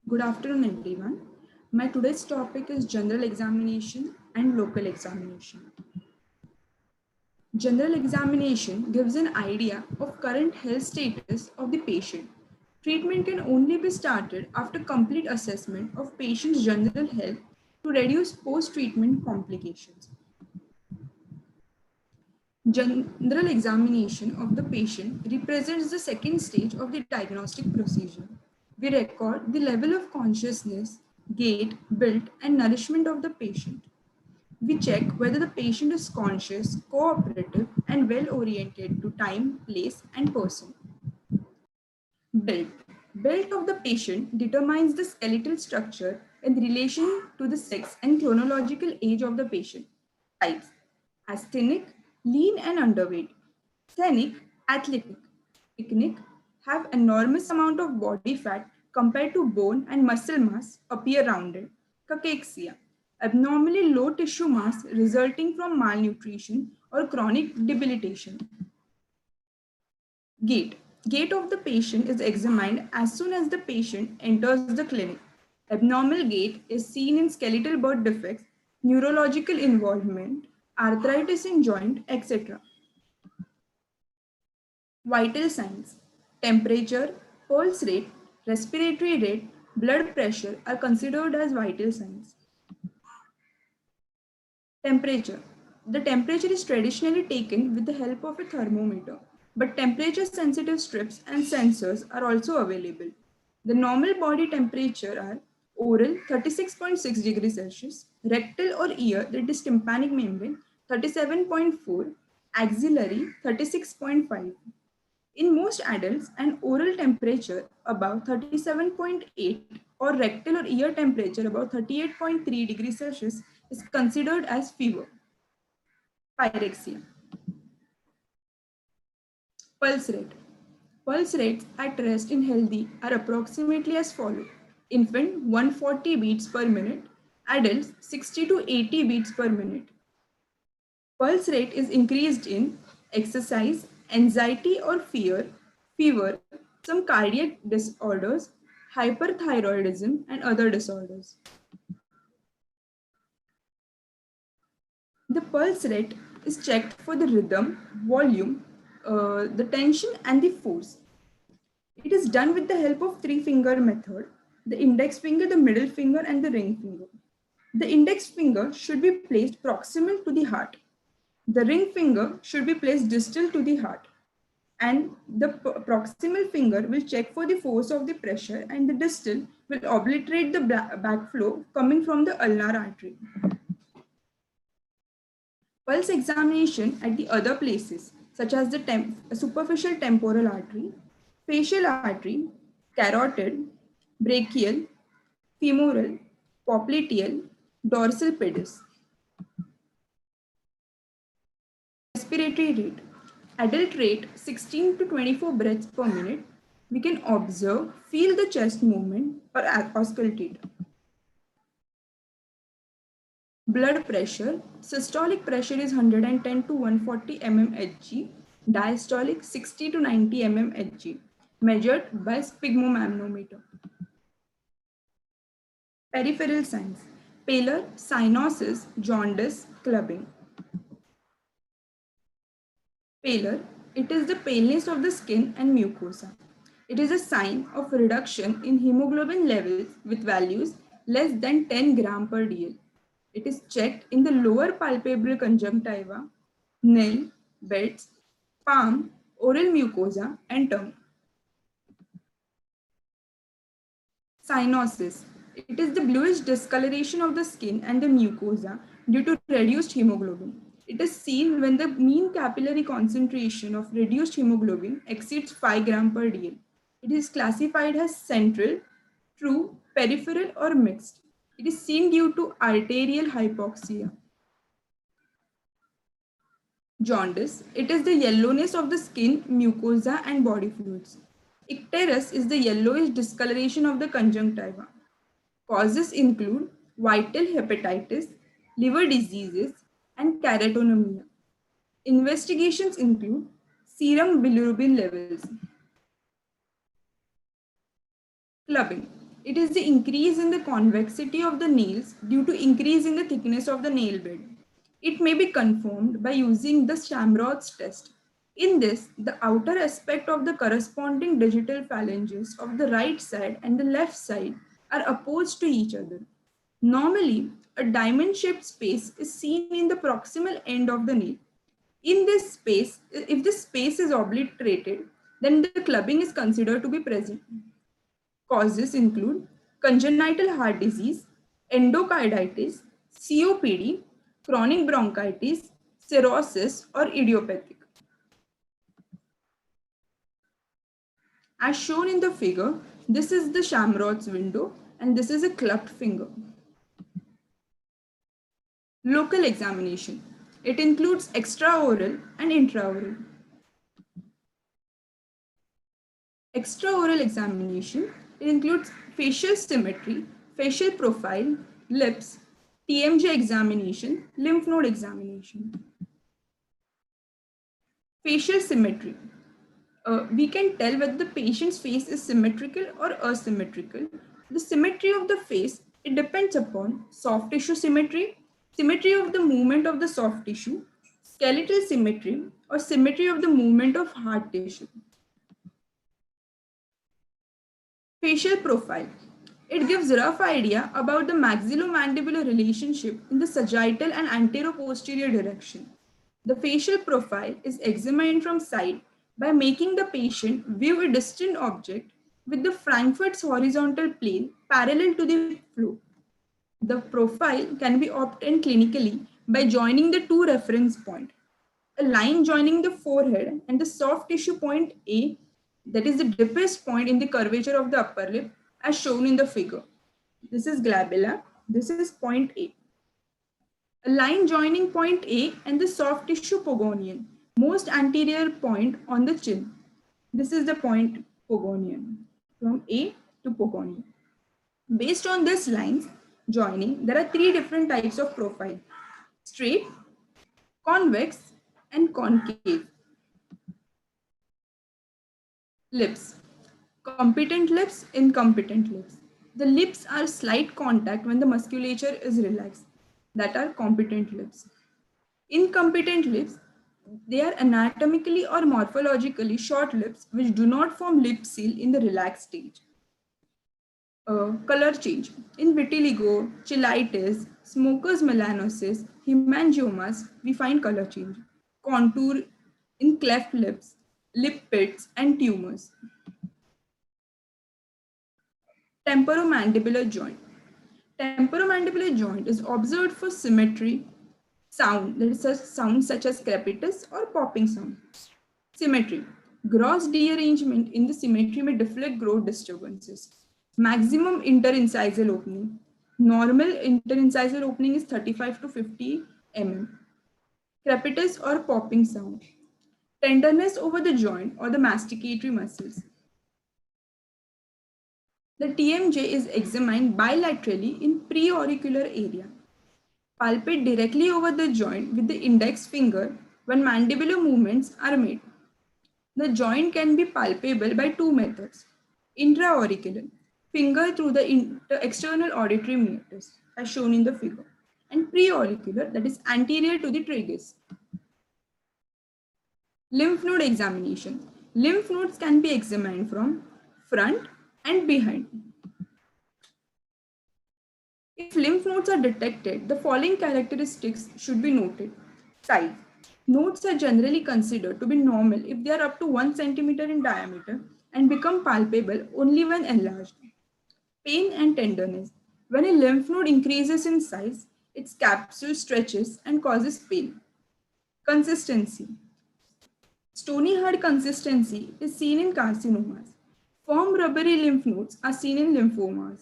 Good afternoon, everyone. My today's topic is general examination and local examination. General examination gives an idea of current health status of the patient. Treatment can only be started after complete assessment of patient's general health to reduce post-treatment complications. General examination of the patient represents the second stage of the diagnostic procedure. We record the level of consciousness, gait, build, and nourishment of the patient. We check whether the patient is conscious, cooperative, and well oriented to time, place, and person. Build. Build of the patient determines the skeletal structure in relation to the sex and chronological age of the patient. Types: asthenic, lean and underweight; sthenic, athletic; picnic, have enormous amount of body fat compared to bone and muscle mass, appear rounded; cachexia, abnormally low tissue mass resulting from malnutrition or chronic debilitation. Gait. Gait of the patient is examined as soon as the patient enters the clinic. Abnormal gait is seen in skeletal birth defects, neurological involvement, arthritis in joint, etc. Vital signs: temperature, pulse rate, respiratory rate, blood pressure are considered as vital signs. Temperature. The temperature is traditionally taken with the help of a thermometer, but temperature sensitive strips and sensors are also available. The normal body temperature are oral 36.6 degrees Celsius, rectal or ear, that is tympanic membrane, 37.4, axillary 36.5. In most adults, an oral temperature above 37.8 or rectal or ear temperature above 38.3 degrees Celsius is considered as fever. Pyrexia. Pulse rate. Pulse rates at rest in healthy are approximately as follows. Infant 140 beats per minute, adults 60 to 80 beats per minute. Pulse rate is increased in exercise, anxiety or fever, some cardiac disorders, hyperthyroidism, and other disorders. The pulse rate is checked for the rhythm, volume, the tension, and the force. It is done with the help of three-finger method: the index finger, the middle finger, and the ring finger. The index finger should be placed proximal to the heart. The ring finger should be placed distal to the heart. And the proximal finger will check for the force of the pressure, and the distal will obliterate the backflow coming from the ulnar artery. Pulse examination at the other places, such as the superficial temporal artery, facial artery, carotid, brachial, femoral, popliteal, dorsal pedis. Respiratory rate. Adult rate 16 to 24 breaths per minute. We can observe, feel the chest movement or auscultate. Blood pressure. Systolic pressure is 110 to 140 mmHg. Diastolic 60 to 90 mmHg. Measured by sphygmomanometer. Peripheral signs: pallor, cyanosis, jaundice, clubbing. Pallor. It is the paleness of the skin and mucosa. It is a sign of reduction in hemoglobin levels with values less than 10 gram per dl. It is checked in the lower palpebral conjunctiva, nail, beds, palm, oral mucosa, and tongue. Cyanosis. It is the bluish discoloration of the skin and the mucosa due to reduced hemoglobin. It is seen when the mean capillary concentration of reduced hemoglobin exceeds 5 gram per dl. It is classified as central, true, peripheral, or mixed. It is seen due to arterial hypoxia. Jaundice. It is the yellowness of the skin, mucosa, and body fluids. Icterus is the yellowish discoloration of the conjunctiva. Causes include vital hepatitis, liver diseases, and keratonemia. Investigations include serum bilirubin levels. Clubbing. It is the increase in the convexity of the nails due to increase in the thickness of the nail bed. It may be confirmed by using the Shamroth's test. In this, the outer aspect of the corresponding digital phalanges of the right side and the left side are opposed to each other. Normally, a diamond-shaped space is seen in the proximal end of the nail. In this space, if this space is obliterated, then the clubbing is considered to be present. Causes include congenital heart disease, endocarditis, COPD, chronic bronchitis, cirrhosis, or idiopathic. As shown in the figure, this is the Shamroth's window and this is a clubbed finger. Local examination. It includes extraoral and intraoral. Extraoral examination, it includes facial symmetry, facial profile, lips, TMJ examination, lymph node examination. Facial symmetry. We can tell whether the patient's face is symmetrical or asymmetrical. The symmetry of the face, it depends upon soft tissue symmetry, symmetry of the movement of the soft tissue, skeletal symmetry, or symmetry of the movement of hard tissue. Facial profile. It gives a rough idea about the maxillomandibular relationship in the sagittal and anteroposterior direction. The facial profile is examined from side by making the patient view a distant object with the Frankfurt's horizontal plane parallel to the floor. The profile can be obtained clinically by joining the two reference points. A line joining the forehead and the soft tissue point A, that is the deepest point in the curvature of the upper lip, as shown in the figure. This is glabella, this is point A. A line joining point A and the soft tissue pogonian, most anterior point on the chin. This is the point pogonian, from A to pogonian. Based on these lines joining, there are three different types of profile: straight, convex, and concave. Lips. Competent lips, incompetent lips. The lips are slight contact when the musculature is relaxed. That are competent lips. Incompetent lips, they are anatomically or morphologically short lips which do not form lip seal in the relaxed stage. Color change. In vitiligo, cheilitis, smoker's melanosis, hemangiomas, we find color change. Contour in cleft lips, lip pits, and tumors. Temporomandibular joint. Temporomandibular joint is observed for symmetry, sound, that is a sound such as crepitus or popping sound. Symmetry. Gross dearrangement in the symmetry may deflect growth disturbances. Maximum interincisal opening. Normal interincisal opening is 35 to 50 mm. Crepitus or popping sound. Tenderness over the joint or the masticatory muscles. The TMJ is examined bilaterally in preauricular area. Palpate directly over the joint with the index finger when mandibular movements are made. The joint can be palpable by two methods: intraauricular, finger through the external auditory meatus, as shown in the figure, and preauricular, that is anterior to the tragus. Lymph node examination. Lymph nodes can be examined from front and behind. If lymph nodes are detected, the following characteristics should be noted. Size. Nodes are generally considered to be normal if they are up to 1 centimeter in diameter and become palpable only when enlarged. Pain and tenderness. When a lymph node increases in size, its capsule stretches and causes pain. Consistency. Stony hard consistency is seen in carcinomas. Firm rubbery lymph nodes are seen in lymphomas.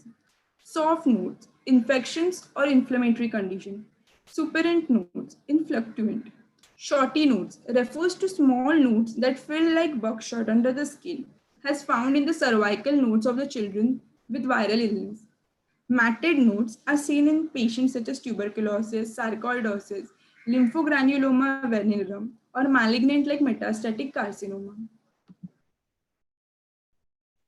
Soft nodes, infections or inflammatory condition. Superent nodes, influctuant. Shorty nodes refers to small nodes that feel like buckshot under the skin, as found in the cervical nodes of the children with viral illness. Matted nodes are seen in patients such as tuberculosis, sarcoidosis, lymphogranuloma venereum, or malignant like metastatic carcinoma.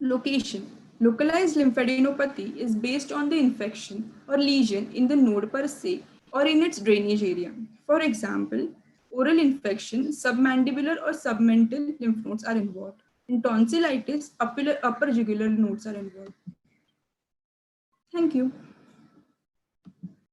Location. Localized lymphadenopathy is based on the infection or lesion in the node per se or in its drainage area. For example, oral infection, submandibular or submental lymph nodes are involved. In tonsillitis, upper jugular nodes are involved. Thank you.